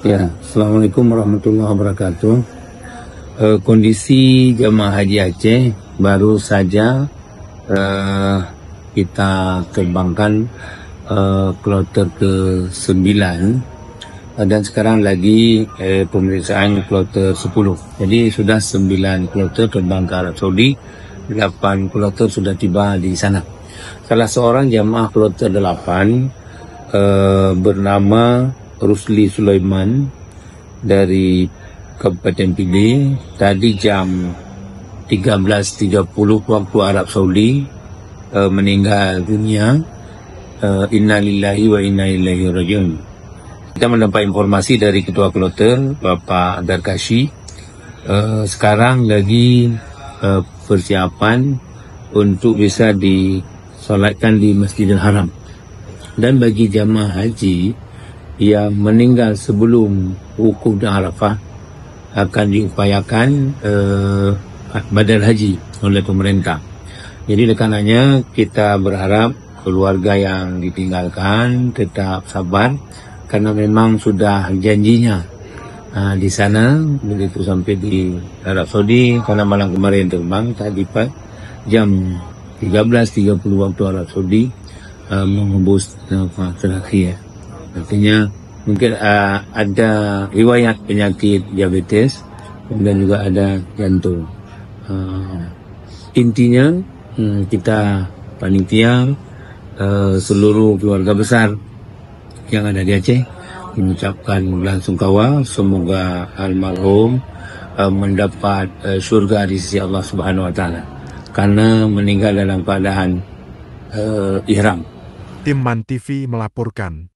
Ya, Assalamualaikum warahmatullahi wabarakatuh. Kondisi jemaah haji Aceh baru saja kita terbangkan kloter ke-9 dan sekarang lagi pemeriksaan kloter 10. Jadi sudah 9 kloter terbang ke Arab Saudi, 8 kloter sudah tiba di sana. Salah seorang jemaah kloter 8 bernama Rusli Sulaiman dari Kabupaten Pidi tadi jam 13.30 waktu Arab Saudi meninggal dunia. Inna lillahi wa inna ilaihi rajiun. Kita mendapat informasi dari Ketua Kloter Bapak Darkashi. Sekarang lagi persiapan untuk bisa disolatkan di Masjidil Haram. Dan bagi jamaah haji yang meninggal sebelum wukuf di Arafah akan diupayakan badal haji oleh pemerintah. Jadi karenanya kita berharap keluarga yang ditinggalkan tetap sabar karena memang sudah janjinya di sana begitu sampai di Arab Saudi, karena malam kemarin terbang tadi jam 13.30 waktu Arab Saudi menghembus nafas terakhir. Artinya mungkin ada riwayat penyakit diabetes dan juga ada jantung. Intinya kita panitia seluruh keluarga besar yang ada di Aceh mengucapkan belasungkawa, semoga almarhum mendapat surga di sisi Allah Subhanahu Wa Taala karena meninggal dalam keadaan ihram. Tim MAN TV melaporkan.